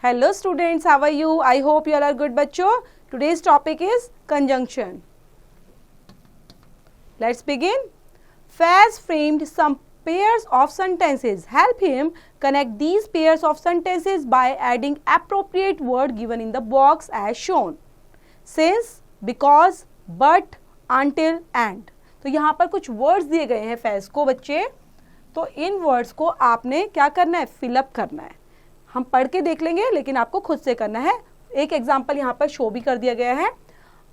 Hello students, how are you? I hope you all are good बच्चों. Today's topic is conjunction. Let's begin. Faz framed some pairs of sentences. Help him connect these pairs of sentences by adding appropriate word given in the box as shown. Since, because, but, until, and. तो यहाँ पर कुछ words दिए गए हैं फैज को बच्चे. तो इन वर्ड्स को आपने क्या करना है, फिलअप करना है. हम पढ़ के देख लेंगे लेकिन आपको खुद से करना है. एक एग्जाम्पल यहाँ पर शो भी कर दिया गया है.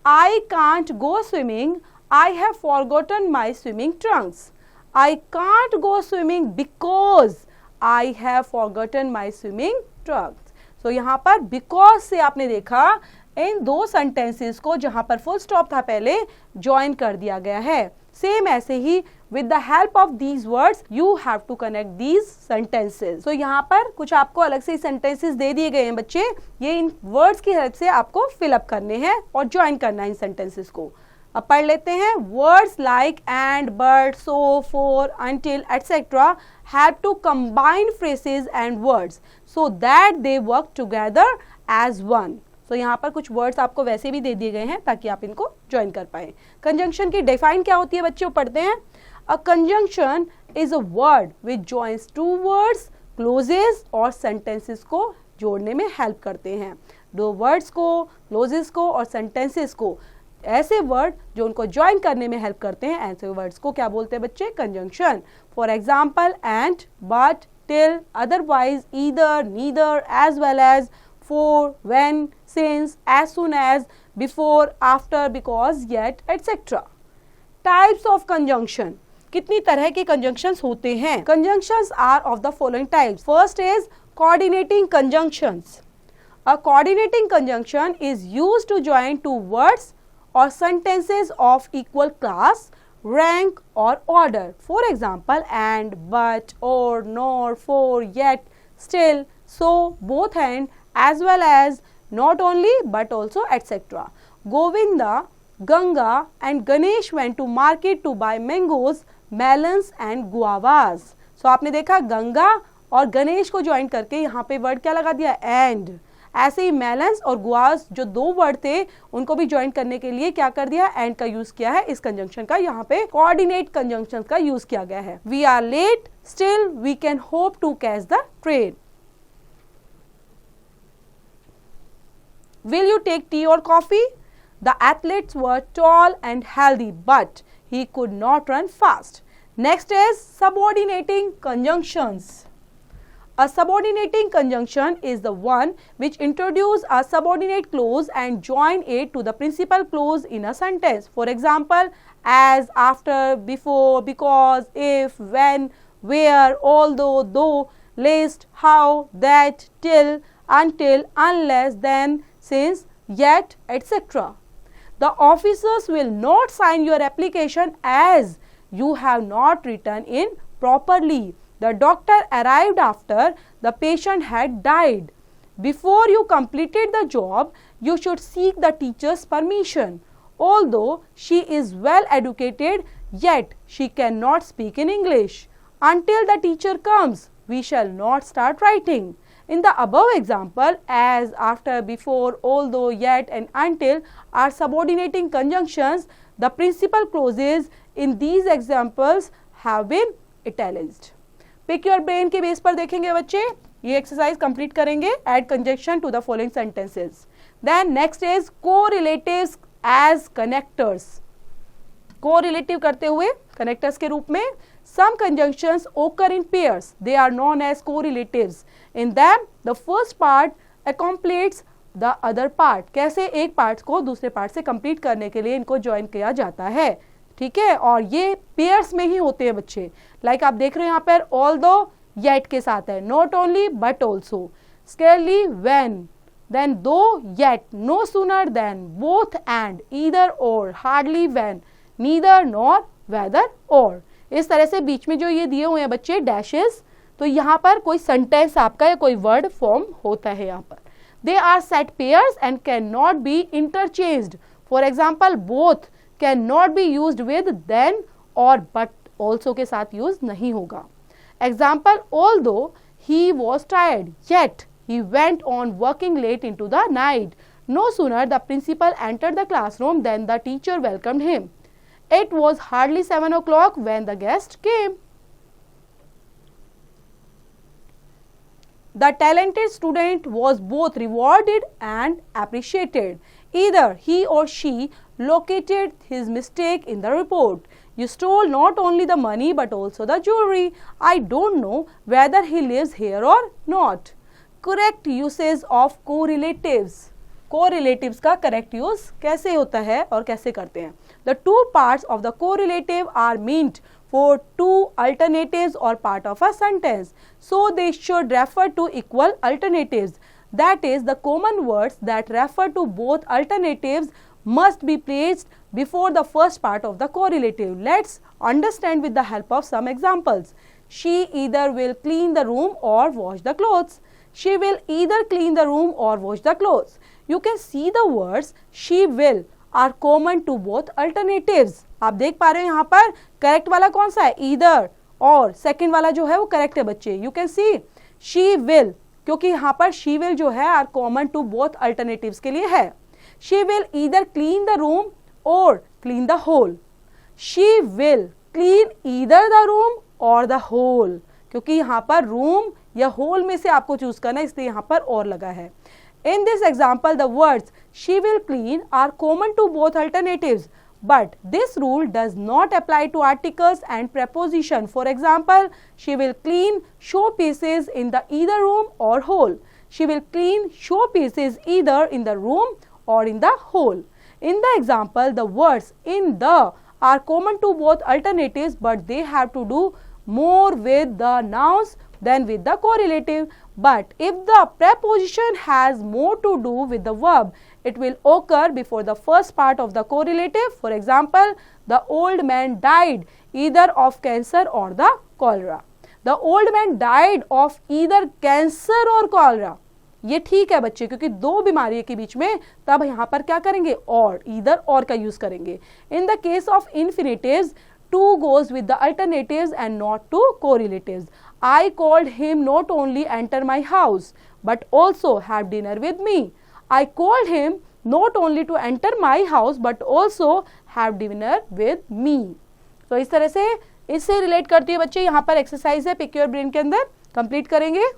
I can't go swimming, I have forgotten my swimming Trunks. I can't go swimming because I have forgotten my swimming Trunks. तो यहाँ पर बिकॉज से आपने देखा इन दो सेंटेंसेस को जहां पर फुल स्टॉप था पहले ज्वाइन कर दिया गया है. सेम ऐसे ही with the help of these words you have to connect these sentences. तो यहाँ पर कुछ आपको अलग से sentences दे दिए गए हैं बच्चे. ये इन words की हेल्प से आपको fill up करने हैं और join करना है इन sentences को. अब पढ़ लेते हैं. Words like and, but, so, for, until, etc. have to combine phrases and words so that they work together as one. तो यहाँ पर कुछ वर्ड्स आपको वैसे भी दे दिए गए हैं ताकि आप इनको ज्वाइन कर पाए. कंजंक्शन की डिफाइन क्या होती है बच्चों, पढ़ते हैं. A conjunction is a word which joins two words, clauses और सेंटेंसेस को जोड़ने में हेल्प करते हैं. दो वर्ड्स को, क्लोजेस को और सेंटेंसेस को, ऐसे वर्ड जो उनको ज्वाइन करने में हेल्प करते हैं, ऐसे वर्ड्स को क्या बोलते हैं बच्चे, conjunction. For example and, but, till, otherwise, either, neither, as well as, for, when, since, as soon as, before, after, because, yet, etc. Types of conjunction. कितनी तरह के conjunctions होते हैं? Conjunctions are of the following types. First is coordinating conjunctions. A coordinating conjunction is used to join two words or sentences of equal class, rank or order. For example, and, but, or, nor, for, yet, still, so, both and, as well as, not only but also, etc. Govinda, Ganga and Ganesh went to market to buy mangoes, melons and guavas. So आपने देखा गंगा और गणेश को join करके यहाँ पे word क्या लगा दिया, एंड. ऐसे ही मेलन्स और गुआस जो दो वर्ड थे उनको भी ज्वाइन करने के लिए क्या कर दिया, एंड का यूज किया है. इस कंजंक्शन का यहाँ पे कोऑर्डिनेट कंजंक्शन का यूज किया गया है. We are late, still we can hope to catch the train. Will you take tea or coffee? The athletes were tall and healthy, but he could not run fast. Next is subordinating conjunctions. A subordinating conjunction is the one which introduces a subordinate clause and join it to the principal clause in a sentence. For example, as, after, before, because, if, when, where, although, though, lest, how, that, till, until, unless, then, since, yet, etc. The officers will not sign your application as you have not written in properly. The doctor arrived after the patient had died. Before you completed the job, you should seek the teacher's permission. Although she is well educated, yet she cannot speak in English. Until the teacher comes, we shall not start writing. In the above example, as, after, before, although, yet and until are subordinating conjunctions. The principal clauses in these examples have been italicized. Pick your brain के base पर देखेंगे बच्चे. ये exercise complete करेंगे. Add conjunction to the following sentences. Then next is correlatives as connectors. Correlative करते हुए connectors के रूप में. Some conjunctions occur in pairs. They are known as correlatives. In them, the first part completes the other part. कैसे एक part को दूसरे part से कंप्लीट करने के लिए इनको ज्वाइन किया जाता है. ठीक है, और ये पेयर्स में ही होते हैं बच्चे. लाइक आप देख रहे हैं यहाँ पर although yet के साथ है, not only but also, scarcely when, then though yet, no sooner than, both and, either or, hardly when, neither nor, whether or. इस तरह से बीच में जो ये दिए हुए हैं बच्चे डैशेस, तो यहाँ पर कोई सेंटेंस आपका या कोई वर्ड फॉर्म होता है यहाँ पर. They are set pairs and can not be interchanged. For example, both can not be used with then और बट ऑल्सो के साथ यूज नहीं होगा. Example, although he was tired, yet He went on working late into the night. No sooner the principal entered the classroom than the teacher welcomed him. It was hardly 7 o'clock when the guest came. The talented student was both rewarded and appreciated. Either he or she located his mistake in the report. You stole not only the money but also the jewelry. I don't know whether he lives here or not. Correct usage of correlatives. Correlatives का correct use कैसे होता है और कैसे करते हैं? The two parts of the correlative are meant for two alternatives or part of a sentence. So they should refer to equal alternatives. That is, the common words that refer to both alternatives must be placed before the first part of the correlative. Let's understand with the help of some examples. She either will clean the room or wash the clothes. She will either clean the room or wash the clothes. You can see the words she will are common to both alternatives. आप देख पा रहे हो यहाँ पर correct वाला कौन सा है? ईदर, और सेकंड वाला जो है वो करेक्ट है बच्चे. You can see she will, क्योंकि यहाँ पर शी विल जो है are common to both alternatives के लिए है. She will either clean the room और clean the hall. She will clean either the room और द होल, क्योंकि यहाँ पर रूम या होल में से आपको चूज करना है, इसलिए यहाँ पर और लगा है. In this example, the words she will clean are common to both alternatives, but this rule does not apply to articles and preposition. For example, she will clean showpieces in the either room or hole. She will clean showpieces either in the room or in the hole. In the example, the words in the are common to both alternatives, but they have to do more with the nouns than with the correlative. But if the preposition has more to do with the verb, it will occur before the first part of the correlative. For example, the old man died either of cancer or the cholera. The old man died of either cancer or cholera. ये ठीक है बच्चे, क्योंकि दो बीमारी के बीच में, तब यहाँ पर क्या करेंगे? और, ईदर और का यूज करेंगे. In the case of infinitives, to goes with the alternatives and not to correlatives. I called him not only enter my house but also have dinner with me. I called him not only to enter my house but also have dinner with me. तो इस तरह से इससे relate करती है बच्चे. यहाँ पर एक्सरसाइज है पिक योर ब्रेन के अंदर, कंप्लीट करेंगे.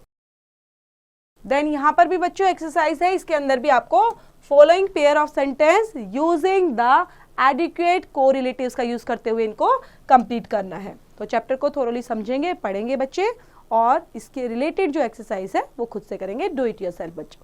देन यहाँ पर भी बच्चों एक्सरसाइज है, इसके अंदर भी आपको following pair of sentence using the adequate correlatives का यूज करते हुए इनको कंप्लीट करना है. तो चैप्टर को थोरोली समझेंगे, पढ़ेंगे बच्चे, और इसके रिलेटेड जो एक्सरसाइज है वो खुद से करेंगे. डू इट योरसेल्फ बच्चों.